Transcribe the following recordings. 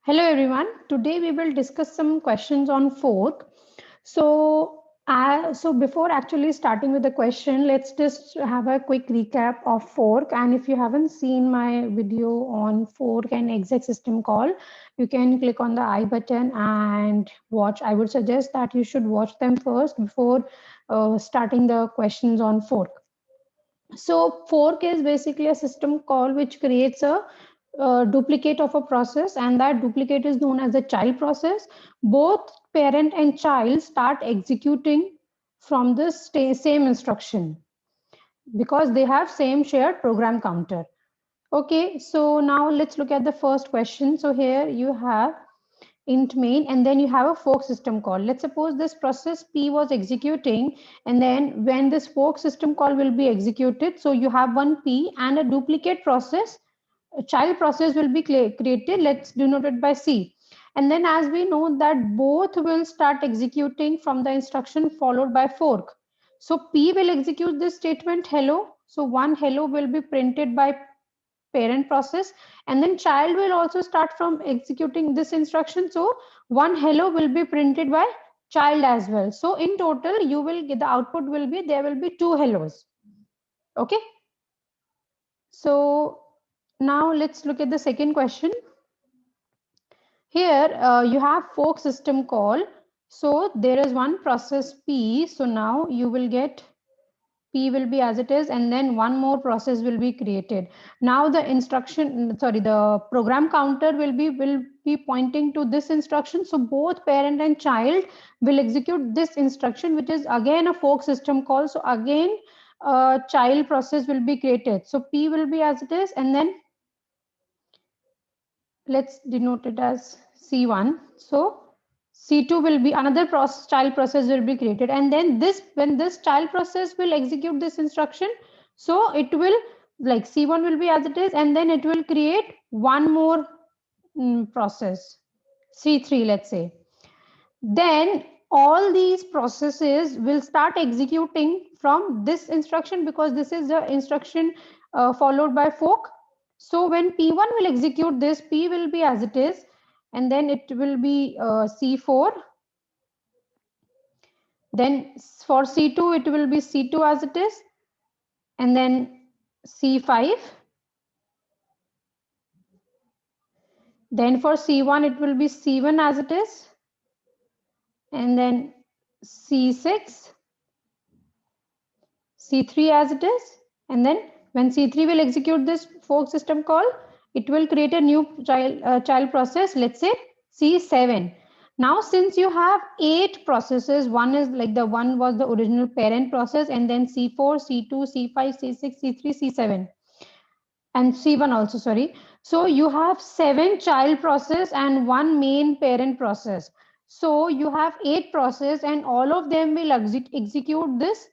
Hello everyone. Today we will discuss some questions on fork. So before actually starting with the question, let's just have a quick recap of fork. And if you haven't seen my video on fork and exec system call, you can click on the I button and watch. I would suggest that you should watch them first before starting the questions on fork. So fork is basically a system call which creates a duplicate of a process, and that duplicate is known as the child process. Both parent and child start executing from the same instruction because they have same shared program counter. Okay, so now let's look at the first question. So here you have int main, and then you have a fork system call. Let's suppose this process P was executing, and then when this fork system call will be executed, so you have one P and a duplicate process, a child process will be created. Let's denote it by C. And then as we know that both will start executing from the instruction followed by fork. So P will execute this statement hello. So one hello will be printed by parent process, and then child will also start from executing this instruction, so one hello will be printed by child as well. So in total you will get the output will be there will be two hellos. Okay, so now let's look at the second question. Here you have fork system call, so there is one process P, so now you will get P will be as it is, and then one more process will be created. Now the instruction, sorry, the program counter will be pointing to this instruction. So both parent and child will execute this instruction, which is again a fork system call. So again, child process will be created. So P will be as it is, and then let's denote it as C1. So C2 will be another process, child process will be created. And then this, when this child process will execute this instruction, so it will like C1 will be as it is, and then it will create one more process, C3, let's say. Then all these processes will start executing from this instruction because this is the instruction followed by fork. So when P1 will execute this, P will be as it is, and then it will be C4. Then for C2, it will be C2 as it is, and then C5. Then for C1, it will be C1 as it is, and then C6, C3 as it is, and then when C3 will execute this fork system call, it will create a new child process, let's say C7. Now, since you have 8 processes, one is like the one was the original parent process, and then C4, C2, C5, C6, C3, C7, and C1 also, sorry. So you have 7 child process and one main parent process. So you have 8 process, and all of them will execute this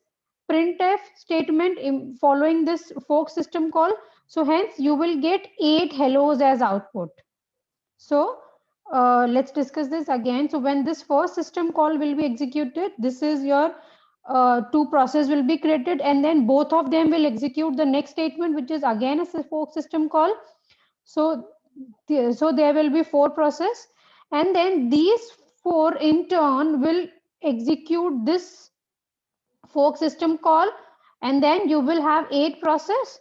printf statement following this fork system call. So hence you will get 8 hellos as output. So let's discuss this again. So when this first system call will be executed, this is your two process will be created, and then both of them will execute the next statement, which is again a fork system call. So, so there will be 4 process, and then these 4 in turn will execute this fork system call, and then you will have 8 process,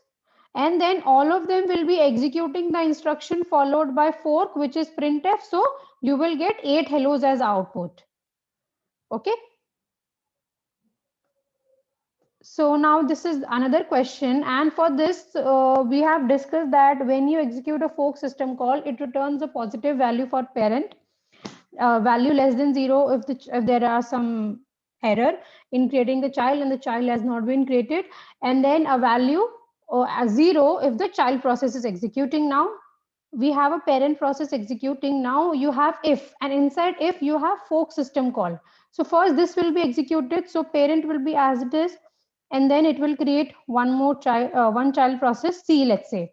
and then all of them will be executing the instruction followed by fork, which is printf. So you will get 8 hellos as output. Okay, so now this is another question, and for this we have discussed that when you execute a fork system call, it returns a positive value for parent, value less than 0 if there are some error in creating the child and the child has not been created, and then a value as 0 if the child process is executing. Now we have a parent process executing. Now you have if, and inside if you have fork system call. So first this will be executed, so parent will be as it is, and then it will create one more child, one child process C, let's say.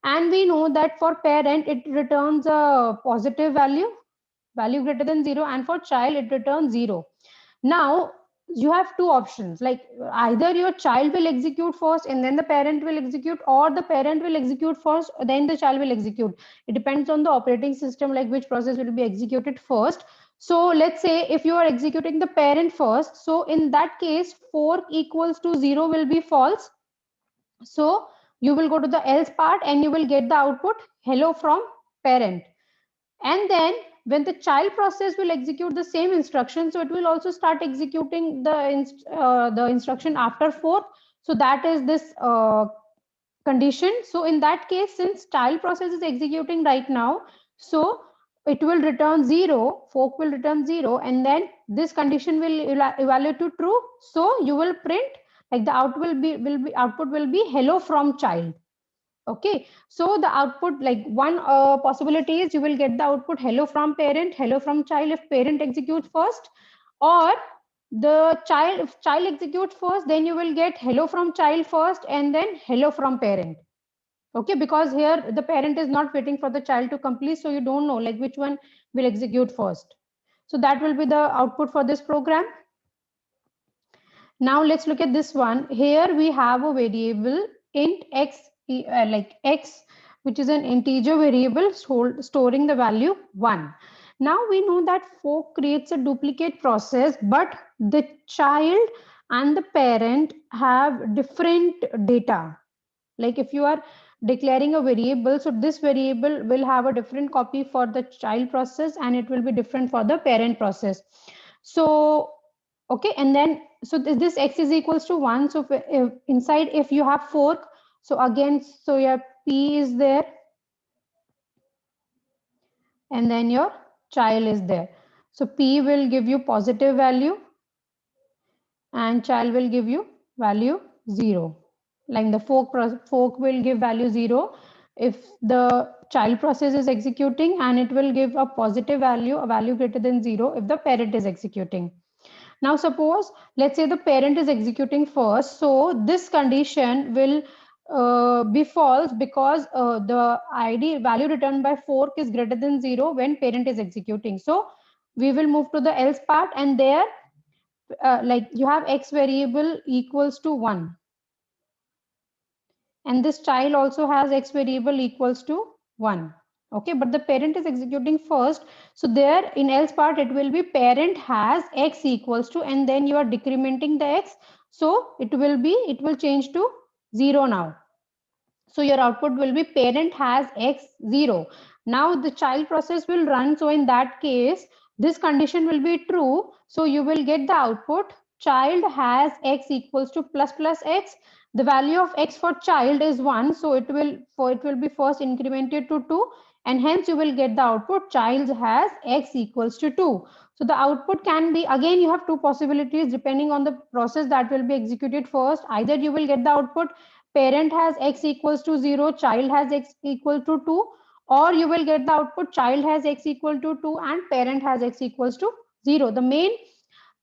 And we know that for parent it returns a positive value, value greater than 0, and for child it returns 0. Now you have two options, like either your child will execute first and then the parent will execute, or the parent will execute first then the child will execute. It depends on the operating system, like which process will be executed first. So let's say if you are executing the parent first, so in that case fork equals to 0 will be false. So you will go to the else part and you will get the output hello from parent. And then when the child process will execute the same instruction, so it will also start executing the instruction after fork. So that is this condition. So in that case, since child process is executing right now, so it will return 0, fork will return 0, and then this condition will evaluate to true. So you will print, like the output will be hello from child. Okay, so the output, like one possibility is you will get the output hello from parent, hello from child if parent executes first, or the child, if child executes first, then you will get hello from child first and then hello from parent. Okay, because here the parent is not waiting for the child to complete, so you don't know like which one will execute first. So that will be the output for this program. Now let's look at this one. Here we have a variable int x, like x, which is an integer variable storing the value 1. Now we know that fork creates a duplicate process, but the child and the parent have different data. Like if you are declaring a variable, so this variable will have a different copy for the child process and it will be different for the parent process. So okay, and then so this x is equals to 1. So if inside if you have fork, so again, so your p is there and then your child is there. So p will give you positive value and child will give you value 0. Like the fork will give value 0 if the child process is executing, and it will give a positive value, a value greater than 0 if the parent is executing. Now suppose, let's say the parent is executing first, so this condition will be false because the ID value returned by fork is greater than 0 when parent is executing. So we will move to the else part, and there like you have x variable equals to 1, and this child also has x variable equals to 1. Okay, but the parent is executing first, so there in else part it will be parent has x equals to, and then you are decrementing the x, so it will change to 0 now. So your output will be parent has x 0. Now the child process will run. So in that case, this condition will be true. So you will get the output child has x equals to plus plus x. The value of x for child is 1. So it will be first incremented to 2, and hence you will get the output child has x equals to 2. So the output can be, again you have two possibilities depending on the process that will be executed first. Either you will get the output parent has x equals to 0, child has x equal to 2, or you will get the output child has x equal to 2 and parent has x equals to 0. The main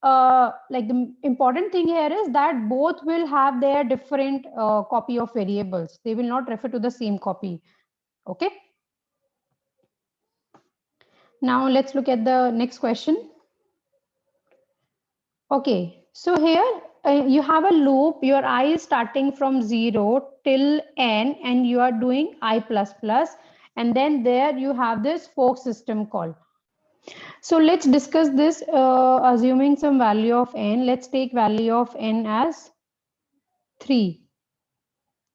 like the important thing here is that both will have their different copy of variables. They will not refer to the same copy. Okay. Now let's look at the next question. Okay, so here you have a loop, your I is starting from 0 till n, and you are doing I plus plus, and then there you have this fork system call. So let's discuss this assuming some value of n. Let's take value of n as 3.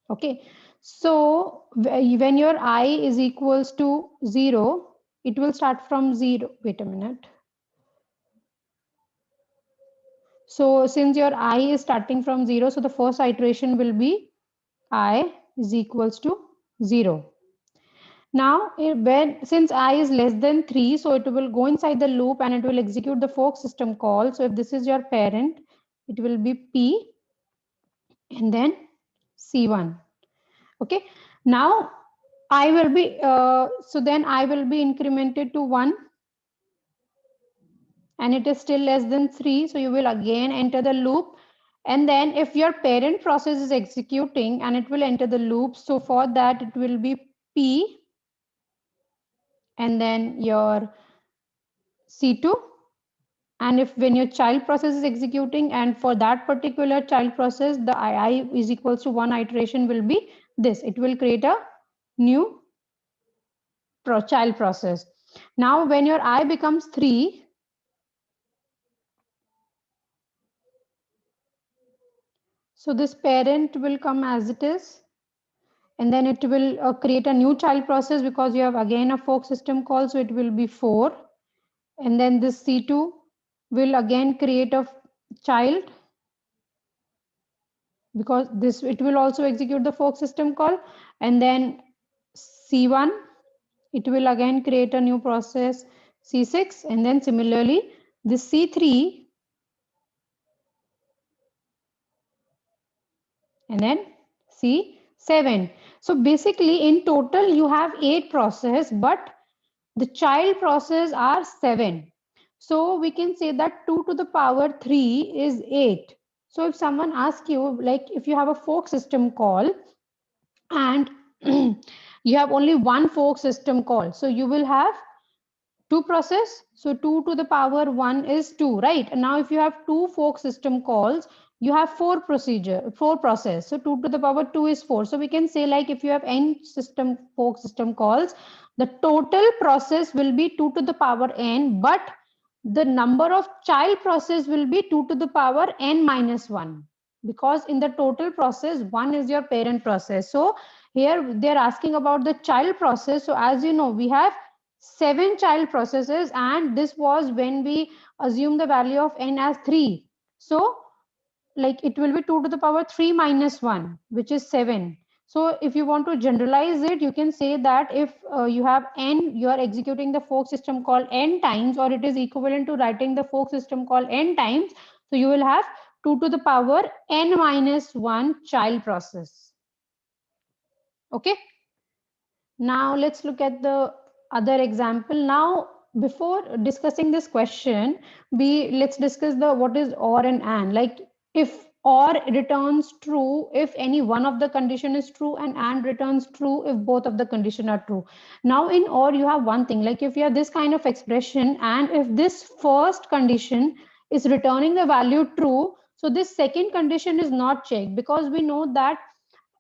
Okay, so when your I is equals to 0, it will start from 0. Wait a minute. So since your I is starting from 0, so the first iteration will be I is equals to 0. Now, since I is less than 3, so it will go inside the loop and it will execute the fork system call. So if this is your parent, it will be P and then C1. Okay. Now I will be, so then I will be incremented to 1, and it is still less than 3. So you will again enter the loop. And then if your parent process is executing and it will enter the loop, so for that it will be P and then your C2 And if when your child process is executing, and for that particular child process, the I is equals to 1 iteration will be this. It will create a new child process. Now, when your I becomes 3, so this parent will come as it is, and then it will create a new child process because you have again a fork system call, so it will be 4. And then this C2 will again create a child, because this it will also execute the fork system call. And then C1, it will again create a new process C6, and then similarly this C3, and then C7. So basically in total you have 8 processes, but the child process are 7. So we can say that 2 to the power 3 is 8. So if someone asks you, like if you have a fork system call and you have only one fork system call, so you will have two process. So 2 to the power 1 is 2, right? And now if you have two fork system calls, you have four process. So 2 to the power 2 is 4. So we can say, like if you have n fork system calls, the total process will be 2 to the power n, but the number of child process will be 2 to the power n minus 1, because in the total process 1 is your parent process. So here they're asking about the child process. So as you know, we have 7 child processes, and this was when we assume the value of n as 3. So like it will be 2 to the power 3 minus 1, which is 7. So if you want to generalize it, you can say that if you have n, you are executing the fork system call n times, or it is equivalent to writing the fork system call n times. So you will have 2 to the power n minus 1 child process. Okay. Now let's look at the other example. Now, before discussing this question, let's discuss the what is or and and. Like if or returns true if any one of the condition is true, and returns true if both of the condition are true. Now in or you have one thing, like if you have this kind of expression, and if this first condition is returning the value true, so this second condition is not checked, because we know that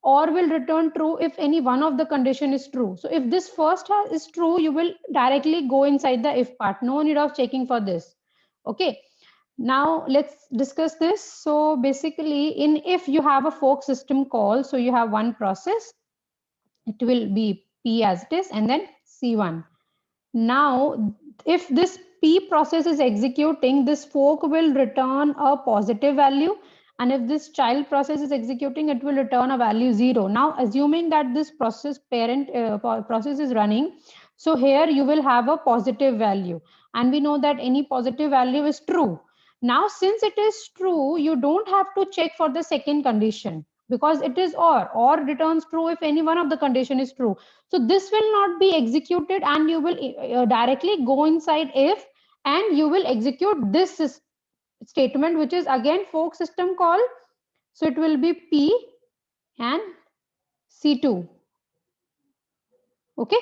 or will return true if any one of the condition is true. So if this first is true, you will directly go inside the if part. No need of checking for this. Okay. Now let's discuss this. So basically in if you have a fork system call, so you have one process, it will be P as it is, and then C1. Now, if this P process is executing, this fork will return a positive value. And if this child process is executing, it will return a value 0. Now, assuming that this parent process is running, so here you will have a positive value. And we know that any positive value is true. Now, since it is true, you don't have to check for the second condition, because it is or returns true if any one of the condition is true. So this will not be executed, and you will directly go inside if, and you will execute this statement, which is again fork system call. So it will be P and C2. Okay.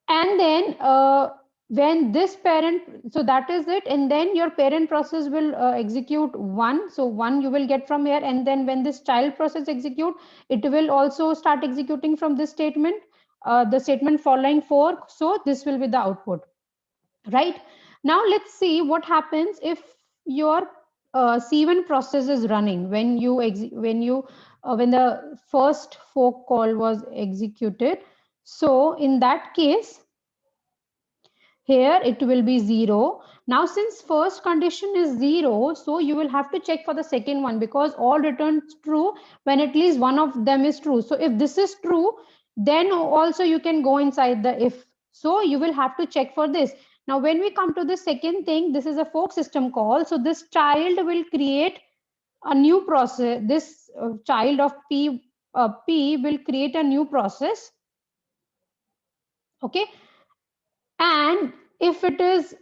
And then when this parent, so that is it, and then your parent process will execute 1. So 1 you will get from here, and then when this child process execute, it will also start executing from this statement, the statement following 4. So this will be the output, right? Now let's see what happens if your C1 process is running when when the first fork call was executed. So in that case, here it will be 0. Now since first condition is 0, so you will have to check for the second one, because all returns true when at least one of them is true. So if this is true, then also you can go inside the if. So you will have to check for this. Now when we come to the second thing, this is a fork system call. So this child will create a new process. This child of P will create a new process. Okay. And if it is,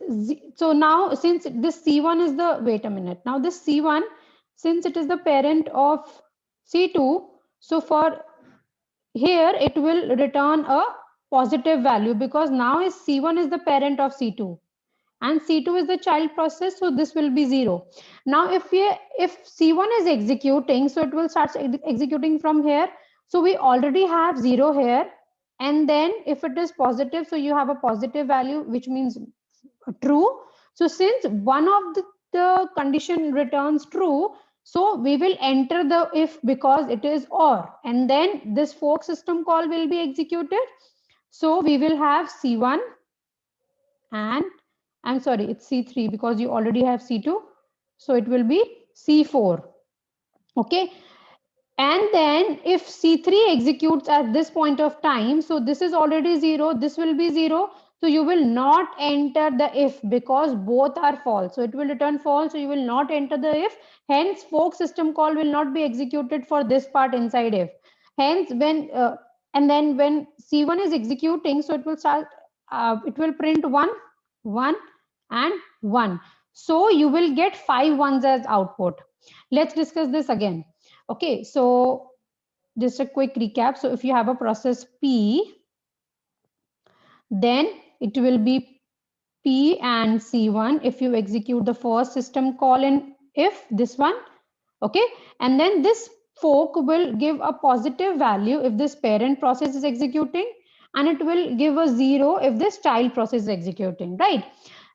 so now since this C1 is the, wait a minute, now this C1, since it is the parent of C2, so for here it will return a positive value, because now is C1 is the parent of C2. and C2 is the child process, so this will be 0. Now if C1 is executing, so it will start executing from here. So we already have 0 here, and then if it is positive, so you have a positive value, which means true. So since one of the condition returns true, so we will enter the if because it is or, and then this fork system call will be executed. So we will have C1, and I'm sorry, it's C3 because you already have C2. So it will be C4. Okay. And then if C3 executes at this point of time, so this is already 0, this will be 0. So you will not enter the if because both are false. So it will return false. So you will not enter the if. Hence, fork system call will not be executed for this part inside if. Hence, and then when C1 is executing, so it will start, it will print 1, 1, and 1. So you will get 5 ones as output. Let's discuss this again. Okay, so just a quick recap. So if you have a process P, then it will be P and C1 if you execute the first system call in if this one. Okay, and then this fork will give a positive value if this parent process is executing, and it will give a 0 if this child process is executing, right?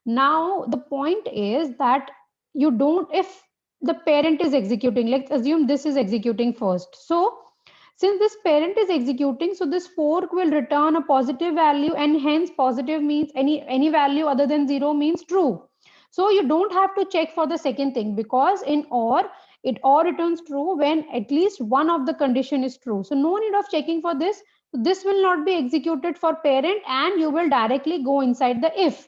Now the point is that you don't, if the parent is executing, let's assume this is executing first. So since this parent is executing, so this fork will return a positive value, and hence positive means any value other than 0 means true. So you don't have to check for the second thing, because in or it or returns true when at least one of the condition is true. So no need of checking for this. This will not be executed for parent, and you will directly go inside the if,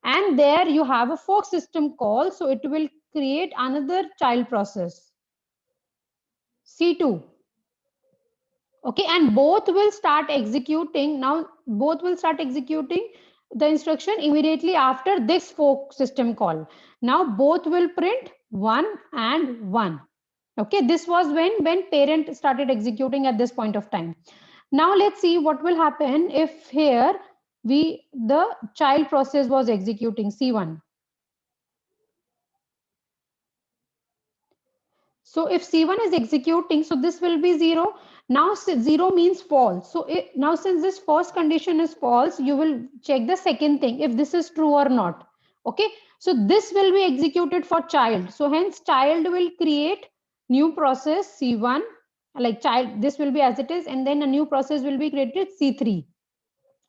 and there you have a fork system call, so it will create another child process C2. Okay, and both will start executing. Now both will start executing the instruction immediately after this fork system call. Now both will print 1 and 1. Okay, this was when parent started executing at this point of time. Now let's see what will happen if here the child process was executing C1. So if C1 is executing, so this will be 0. Now 0 means false. So now since this first condition is false, you will check the second thing if this is true or not. Okay, so this will be executed for child. So hence child will create new process C1, like child, this will be as it is, and then a new process will be created C3.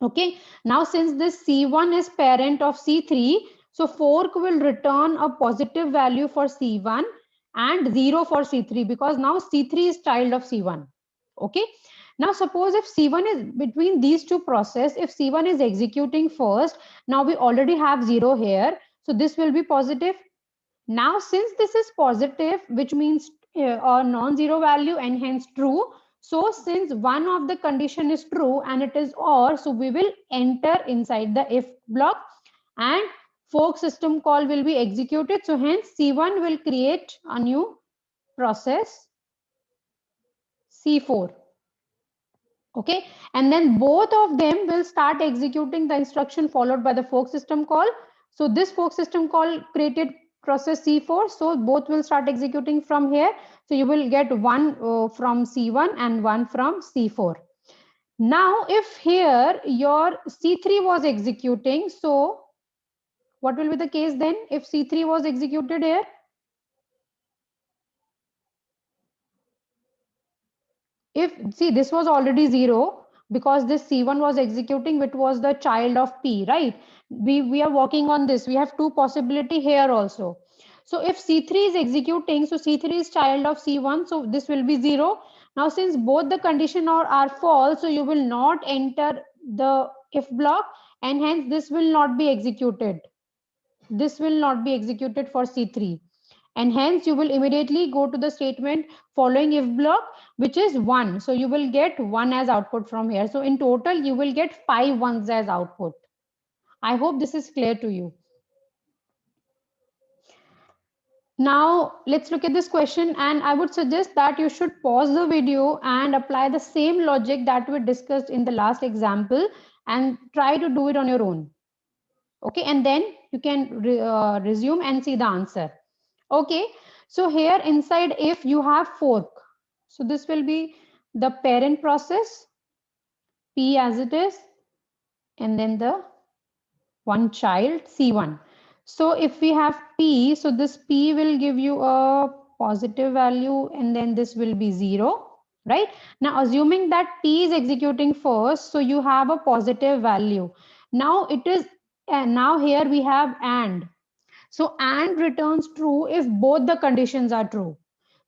Okay, now since this C1 is parent of C3, so fork will return a positive value for C1 and 0 for C3, because now C3 is child of C1. Okay, now suppose if C1 is between these two process, if C1 is executing first, now we already have 0 here, so this will be positive. Now since this is positive, which means a non-zero value and hence true, so since one of the condition is true and it is or, so we will enter inside the if block, and fork system call will be executed. So hence C1 will create a new process C4. Okay, and then both of them will start executing the instruction followed by the fork system call. So this fork system call created process C4, so both will start executing from here. So you will get one from C1 and one from C4. Now if here your C3 was executing, so what will be the case then if C3 was executed here? If see, this was already 0 because this C1 was executing, which was the child of P, right? We are working on this. We have two possibility here also. So if C3 is executing, so C3 is child of C1, so this will be 0. Now since both the condition are false, so you will not enter the if block, and hence this will not be executed. This will not be executed for C3, and hence you will immediately go to the statement following if block, which is 1. So you will get 1 as output from here. So in total you will get 5 ones as output. I hope this is clear to you. Now let's look at this question, and I would suggest that you should pause the video and apply the same logic that we discussed in the last example and try to do it on your own. Okay, and then you can resume and see the answer. Okay, so here inside if you have fork, so this will be the parent process, P as it is, and then the one child, C1. So if we have P, so this P will give you a positive value and then this will be 0, right? Now assuming that P is executing first, so you have a positive value. Now it is, now here we have AND. So AND returns true if both the conditions are true.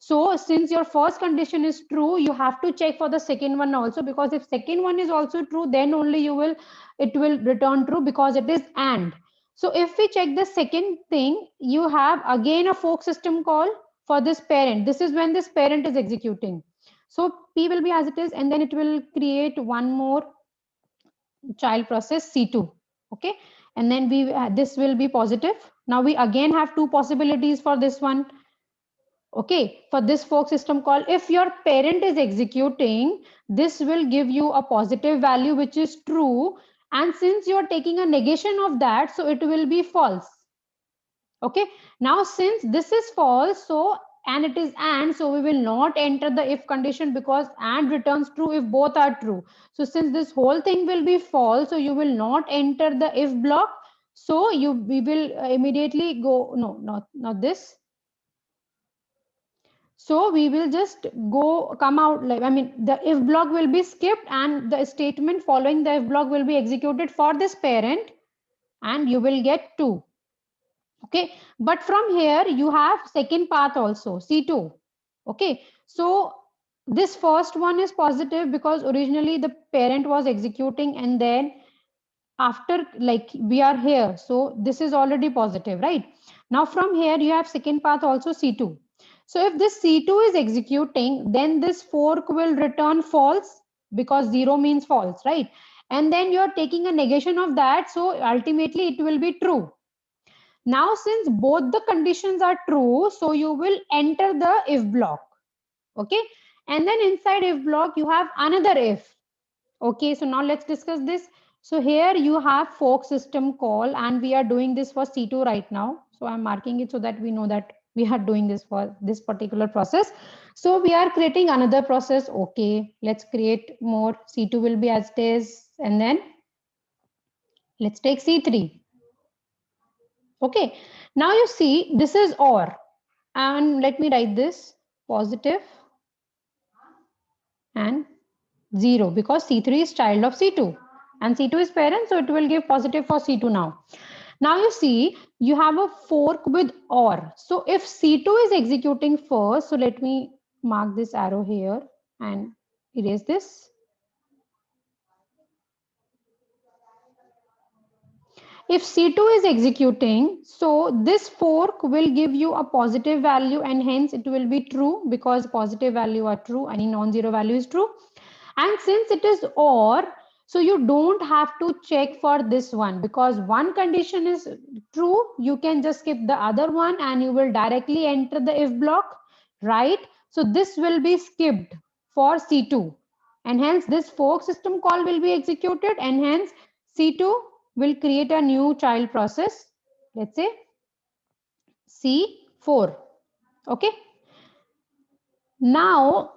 So since your first condition is true, you have to check for the second one also, because if second one is also true, then only it will return true because it is AND. So if we check the second thing, you have again a fork system call for this parent. This is when this parent is executing. So P will be as it is, and then it will create one more child process C2. Okay, and then we this will be positive. Now we again have two possibilities for this one. Okay, for this fork system call, if your parent is executing, this will give you a positive value which is true, and since you are taking a negation of that, so it will be false. Okay, now since this is false, so and it is and, so we will not enter the if condition because and returns true if both are true. So since this whole thing will be false, so you will not enter the if block. So we will immediately go, no, not this. So we will just come out, like, I mean, the if block will be skipped and the statement following the if block will be executed for this parent, and you will get 2. Okay, but from here you have second path also, C2. Okay, so this first one is positive because originally the parent was executing, and then after, like, we are here, so this is already positive, right? Now from here you have second path also, C2. So if this C2 is executing, then this fork will return false because 0 means false, right? And then you are taking a negation of that, so ultimately it will be true. Now, since both the conditions are true, so you will enter the if block. Okay. And then inside if block, you have another if. Okay. So now let's discuss this. So here you have fork system call, and we are doing this for C2 right now. So I'm marking it so that we know that we are doing this for this particular process. So we are creating another process. Okay. Let's create more. C2 will be as it is. And then let's take C3. Okay, now you see this is OR, and let me write this positive and 0 because C3 is child of C2 and C2 is parent, so it will give positive for C2 now. Now you see you have a fork with OR. So if C2 is executing first, so let me mark this arrow here and erase this. If C2 is executing, so this fork will give you a positive value, and hence it will be true because positive value are true, any non-zero value is true. And since it is OR, so you don't have to check for this one because one condition is true, you can just skip the other one and you will directly enter the if block, right? So this will be skipped for C2, and hence this fork system call will be executed, and hence C2 will create a new child process, let's say C4. Okay. Now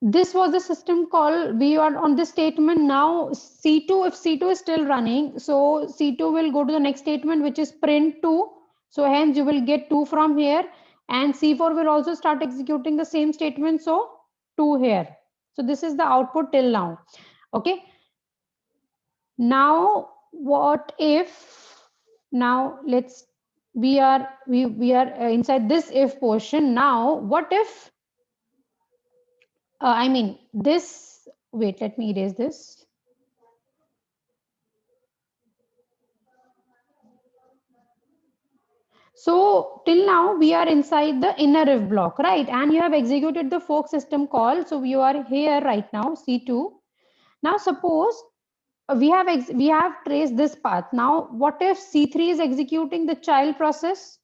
this was the system call. We are on this statement now. C2, if C2 is still running, so C2 will go to the next statement, which is print 2. So hence you will get 2 from here, and C4 will also start executing the same statement. So 2 here. So this is the output till now. Okay. Now what if, now let's, we are inside this if portion. Now what if, I mean this, wait, let me erase this. So till now we are inside the inner if block, right? And you have executed the fork system call. So you are here right now, C2. Now suppose we have traced this path. Now what if C3 is executing the child process?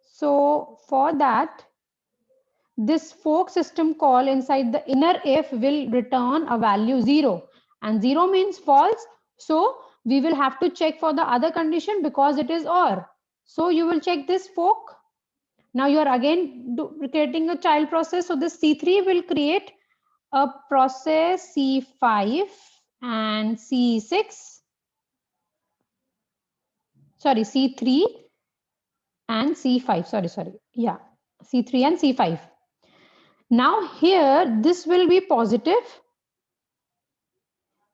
So for that, this fork system call inside the inner if will return a value 0, and 0 means false. So we will have to check for the other condition because it is OR. So you will check this fork. Now you are again creating a child process. So this C3 will create a process C5 and C6. Sorry, C3 and C5. Sorry. Yeah, C3 and C5. Now here, this will be positive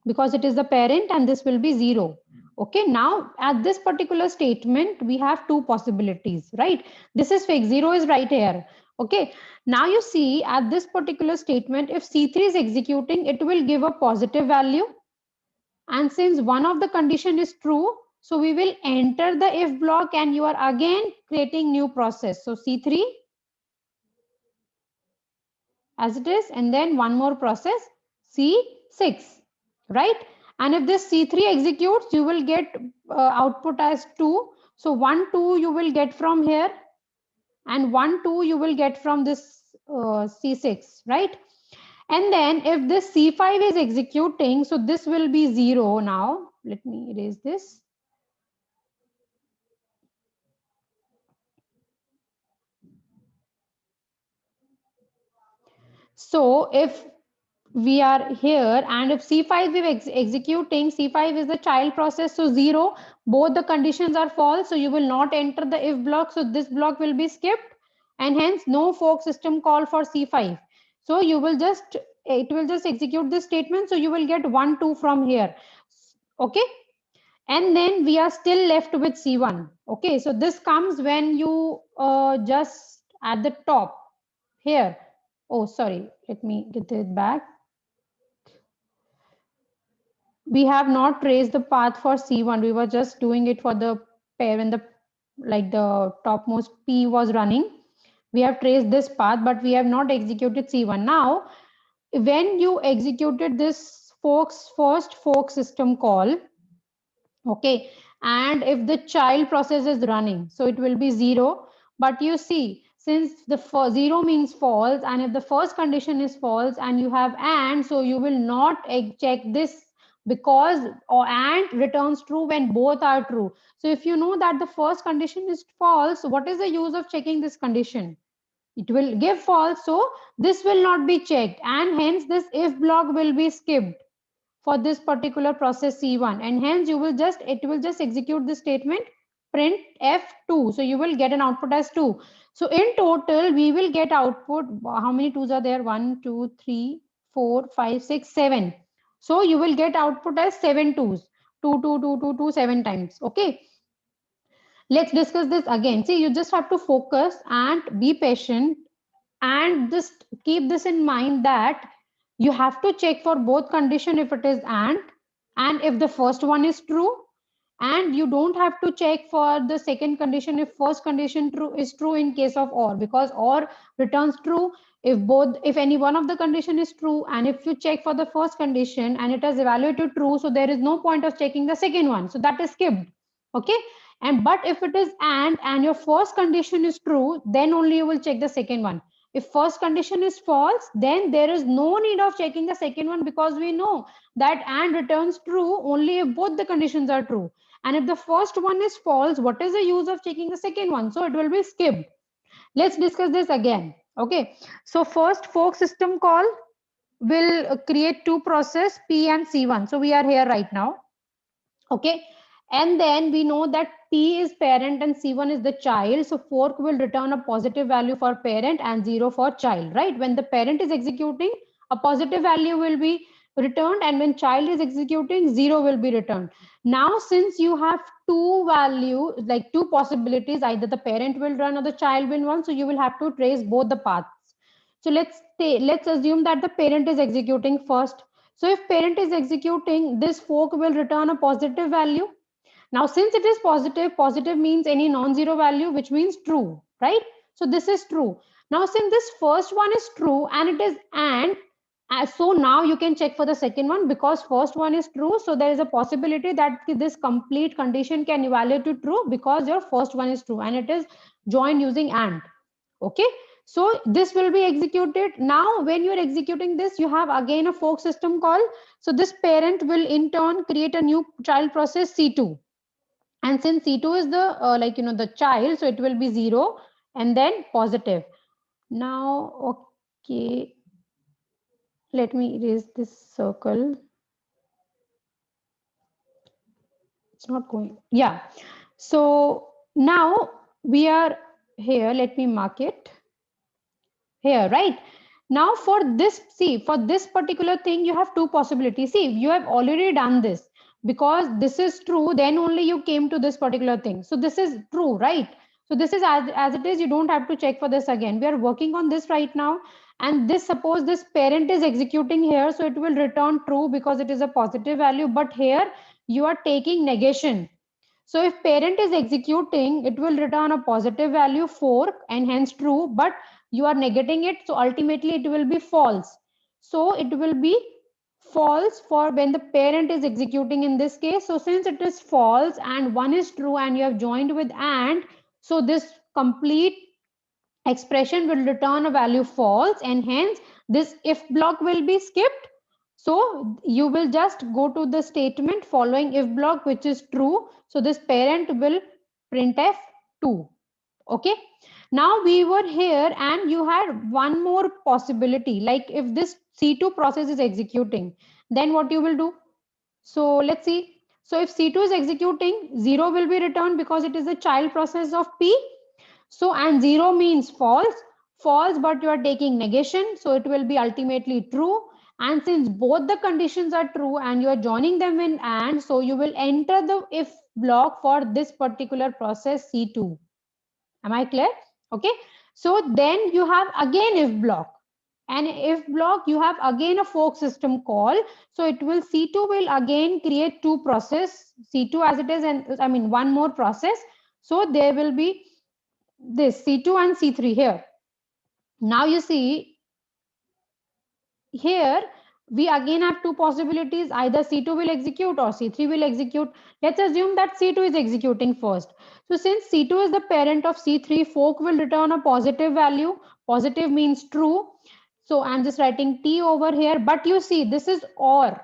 because it is the parent, and this will be 0. Okay, now at this particular statement, we have two possibilities, right? This is fixed, 0 is right here. Okay, now you see at this particular statement, if C3 is executing, it will give a positive value. And since one of the condition is true, so we will enter the if block, and you are again creating new process. So C3 as it is, and then one more process C6, right? And if this C3 executes, you will get output as 2. So 1 2 you will get from here, and 1 2 you will get from this C6, right? And then if this C5 is executing, so this will be 0. Now let me erase this. So if we are here, and if C5 is executing, C5 is the child process, so 0, both the conditions are false, so you will not enter the if block, so this block will be skipped, and hence no fork system call for C5. So you will just, it will just execute this statement, so you will get 1 2 from here. Okay, and then we are still left with C1. Okay, so this comes when you just at the top here. Oh, sorry, let me get it back. We have not traced the path for C1. We were just doing it for the pair when the the topmost P was running. We have traced this path, but we have not executed C1. Now, when you executed this first fork system call, okay, and if the child process is running, so it will be 0. But you see, since the 0 means false, and if the first condition is false and you have AND, so you will not check this, because AND returns true when both are true. So if you know that the first condition is false, what is the use of checking this condition? It will give false, so this will not be checked, and hence this if block will be skipped for this particular process C1, and hence it will just execute the statement print F2. So you will get an output as 2. So in total, we will get output. How many 2s are there? 1, 2, 3, 4, 5, 6, 7. So you will get output as 7 2s. 2, 2, 2, 2, 2, 7 times. Okay. Let's discuss this again. See, you just have to focus and be patient, and just keep this in mind that you have to check for both condition if it is and if the first one is true, and you don't have to check for the second condition if first condition is true in case of OR, because OR returns true if any one of the condition is true, and if you check for the first condition and it has evaluated true, so there is no point of checking the second one, so that is skipped. Okay, and but if it is and your first condition is true, then only you will check the second one. If first condition is false, then there is no need of checking the second one, because we know that AND returns true only if both the conditions are true. And if the first one is false, what is the use of checking the second one? So it will be skipped. Let's discuss this again. Okay. So first fork system call will create two process P and C1. So we are here right now. Okay, and then we know that P is parent and C1 is the child, so fork will return a positive value for parent and 0 for child, right? When the parent is executing, a positive value will be returned, and when child is executing, 0 will be returned. Now since you have two values, like two possibilities, either the parent will run or the child will run, so you will have to trace both the paths. So let's assume that the parent is executing first. So if parent is executing, this fork will return a positive value. Now, since it is positive, positive means any non-zero value, which means true, right? So this is true. Now, since this first one is true and it is so now you can check for the second one, because first one is true. So there is a possibility that this complete condition can evaluate to true because your first one is true and it is joined using AND. Okay. So this will be executed. Now, when you're executing this, you have again a fork system call. So this parent will in turn create a new child process C2. And since C2 is the the child, so it will be 0 and then positive. Now, okay, let me erase this circle. It's not going. Yeah. So now we are here. Let me mark it here, right? Now for this, see, for this particular thing, you have two possibilities. See, you have already done this because this is true, then only you came to this particular thing. So this is true, right? So this is as it is, you don't have to check for this again. We are working on this right now. And this, suppose this parent is executing here, so it will return true because it is a positive value. But here you are taking negation. So if parent is executing, it will return a positive value 4 and hence true, but you are negating it. So ultimately it will be false. So it will be false for when the parent is executing in this case. So since it is false and one is true and you have joined with and, so this complete expression will return a value false and hence this if block will be skipped. So you will just go to the statement following if block which is true. So this parent will printf 2. Okay. Now we were here and you had one more possibility, like if this C2 process is executing, then what you will do? So let's see. So if C2 is executing, 0 will be returned because it is the child process of P. So, and 0 means false, but you are taking negation. So it will be ultimately true. And since both the conditions are true and you are joining them in and, so you will enter the if block for this particular process C2. Am I clear? Okay. So then you have again if block. And if block, you have again a fork system call. So it will C2 will again create two process, C2 as it is, and I mean one more process. So there will be this C2 and C3 here. Now you see here we again have two possibilities, either C2 will execute or C3 will execute. Let's assume that C2 is executing first. So since C2 is the parent of C3, fork will return a positive value. Positive means true. So I'm just writing T over here, but you see this is or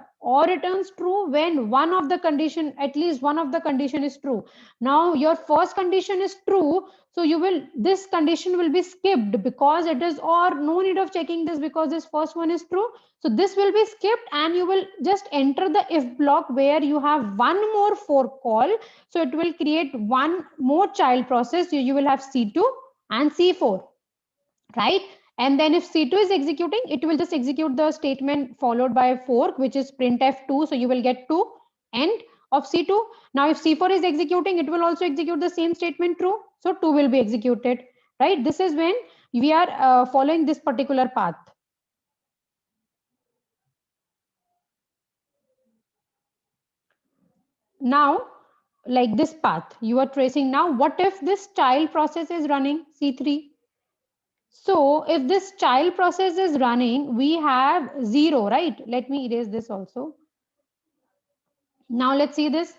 returns true when one of the condition, at least one of the condition is true. Now your first condition is true, so you will, this condition will be skipped because it is or, no need of checking this because this first one is true. So this will be skipped and you will just enter the if block where you have one more fork call. So it will create one more child process. You will have C2 and C4, right? And then if C2 is executing, it will just execute the statement followed by a fork, which is printf2. So you will get 2 end of C2. Now, if C4 is executing, it will also execute the same statement true. So 2 will be executed, right? This is when we are following this particular path. Now, like this path you are tracing now, what if this child process is running C3? So if this child process is running, we have 0, right? Let me erase this also. Now let's see this.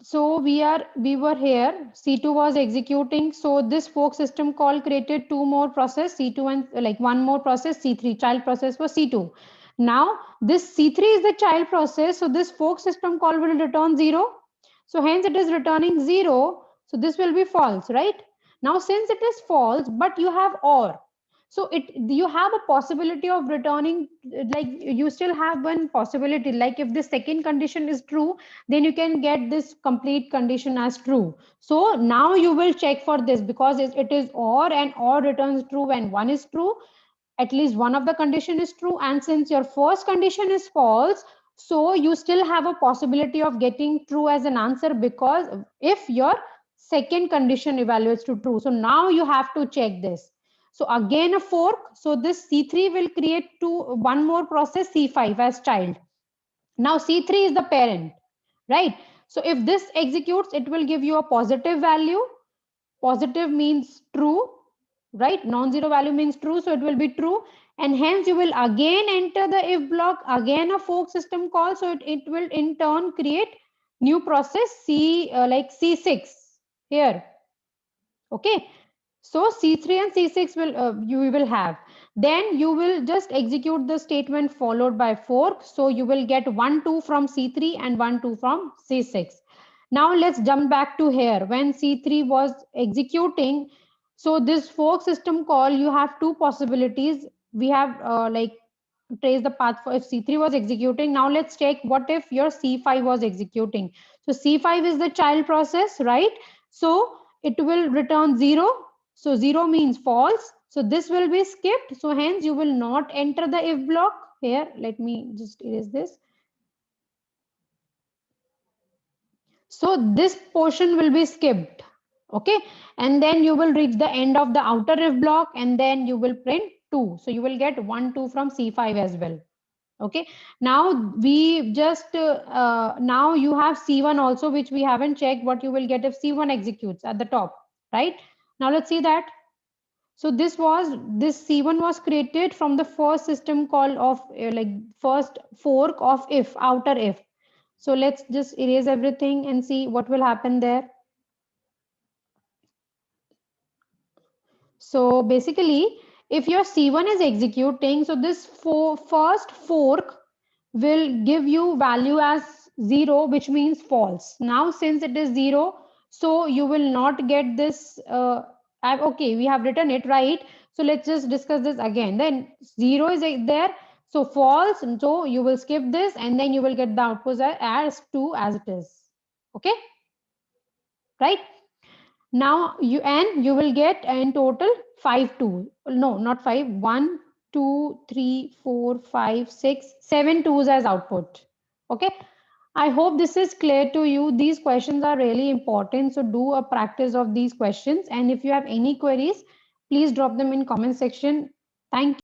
So we were here, C2 was executing. So this fork system call created two more process, C2 and like one more process, C3, child process was C2. Now this C3 is the child process. So this fork system call will return 0. So hence it is returning 0. So this will be false, right? Now since it is false, but you have or. So it, you have a possibility of returning, like you still have one possibility, like if the second condition is true, then you can get this complete condition as true. So now you will check for this because it is or, and or returns true when one is true, at least one of the condition is true. And since your first condition is false, so you still have a possibility of getting true as an answer because if your second condition evaluates to true. So now you have to check this. So again a fork. So this C3 will create one more process, C5 as child. Now C3 is the parent, right? So if this executes, it will give you a positive value. Positive means true, right? Non-zero value means true, so it will be true. And hence you will again enter the if block, again a fork system call. So it will in turn create new process C like C6 here. Okay. So C3 and C6 will you will have. Then you will just execute the statement followed by fork. So you will get 1, 2 from C3 and 1, 2 from C6. Now let's jump back to here. When C3 was executing, so this fork system call, you have two possibilities. We have trace the path for if C3 was executing. Now let's check what if your C5 was executing. So C5 is the child process, right? So it will return 0. So 0 means false. So this will be skipped. So hence you will not enter the if block. Here, let me just erase this. So this portion will be skipped. Okay. And then you will reach the end of the outer if block and then you will print 2. So you will get 1, 2 from C5 as well. Okay. Now we just, now you have C1 also, which we haven't checked what you will get if C1 executes at the top, right? Now let's see that. So this C1 was created from the first system call of first fork of if, outer if. So let's just erase everything and see what will happen there. So basically, if your C1 is executing, so this first fork will give you value as 0, which means false. Now, since it is 0, so you will not get this. Okay, we have written it right. So let's just discuss this again. Then 0 is there, so false. And so you will skip this, and then you will get the output as 2 as it is. Okay, right? Now you will get in total 5 2. No, not 5. 1, 2, 3, 4, 5, 6, 7 twos as output. Okay. I hope this is clear to you. These questions are really important. So do a practice of these questions. And if you have any queries, please drop them in comment section. Thank you.